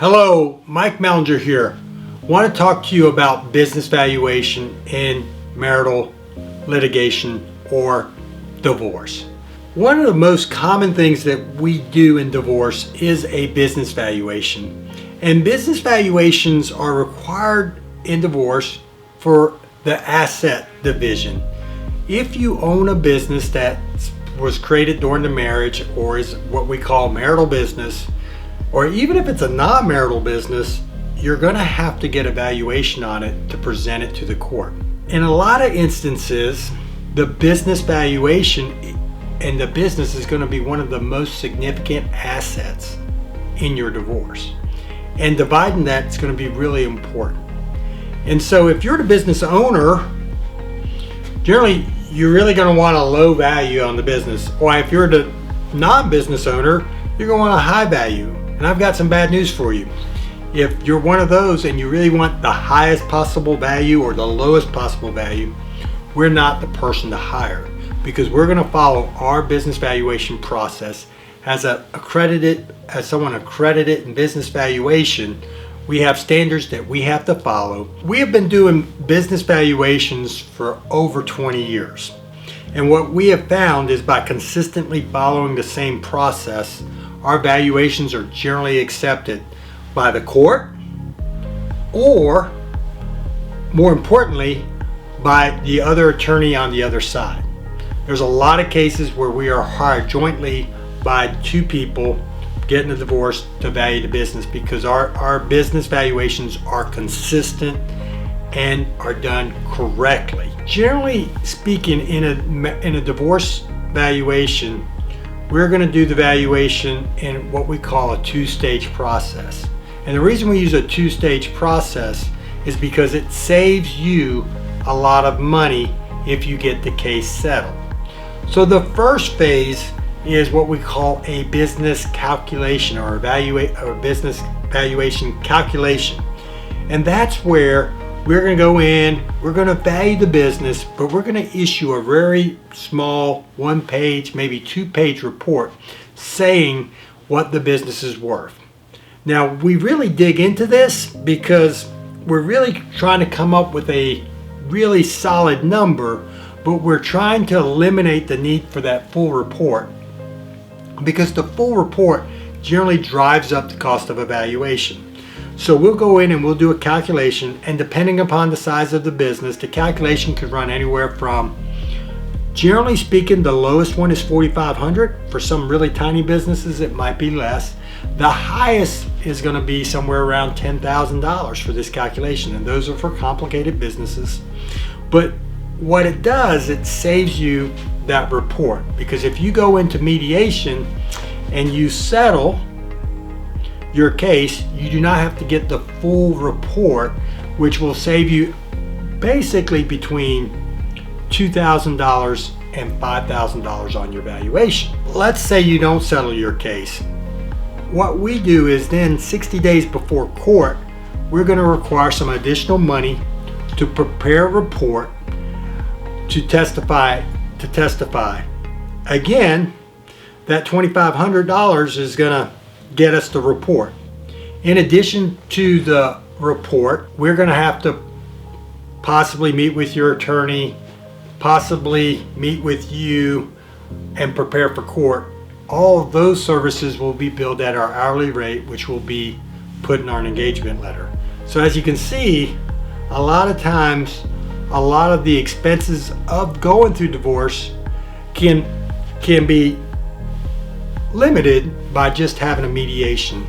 Hello, Mike Mellinger here. Want to talk to you about business valuation in marital litigation or divorce. One of the most common things that we do in divorce is a business valuation. And business valuations are required in divorce for the asset division. If you own a business that was created during the marriage or is what we call marital business, or even if it's a non-marital business, you're going to have to get a valuation on it to present it to the court. In a lot of instances, the business valuation and the business is going to be one of the most significant assets in your divorce. And dividing that is going to be really important. And so if you're the business owner, generally you're really going to want a low value on the business. Or if you're the non-business owner, you're going to want a high value. And I've got some bad news for you. If you're one of those and you really want the highest possible value or the lowest possible value, we're not the person to hire, because we're going to follow our business valuation process. As someone accredited in business valuation, we have standards that we have to follow. We have been doing business valuations for over 20 years. And what we have found is by consistently following the same process, our valuations are generally accepted by the court, or more importantly, by the other attorney on the other side. There's a lot of cases where we are hired jointly by two people getting a divorce to value the business, because our business valuations are consistent and are done correctly. Generally speaking, in a divorce valuation, we're going to do the valuation in what we call a two-stage process. And the reason we use a two-stage process is because it saves you a lot of money if you get the case settled. So the first phase is what we call a business calculation, or a business valuation calculation. And that's where we're going to go in, we're going to value the business, but we're going to issue a very small one-page, maybe two-page report saying what the business is worth. Now, we really dig into this because we're really trying to come up with a really solid number, but we're trying to eliminate the need for that full report, because the full report generally drives up the cost of evaluation. So we'll go in and we'll do a calculation, and depending upon the size of the business, the calculation could run anywhere from, generally speaking, the lowest one is $4,500. For some really tiny businesses, it might be less. The highest is going to be somewhere around $10,000 for this calculation, and those are for complicated businesses. But what it does, it saves you that report, because if you go into mediation and you settle your case, you do not have to get the full report, which will save you basically between $2,000 and $5,000 on your valuation. Let's say you don't settle your case. What we do is then 60 days before court, we're going to require some additional money to prepare a report to testify. Again, that $2,500 is going to get us the report. In addition to the report, we're going to have to possibly meet with your attorney, possibly meet with you and prepare for court. All of those services will be billed at our hourly rate, which will be put in our engagement letter. So as you can see, a lot of times, a lot of the expenses of going through divorce can be limited by just having a mediation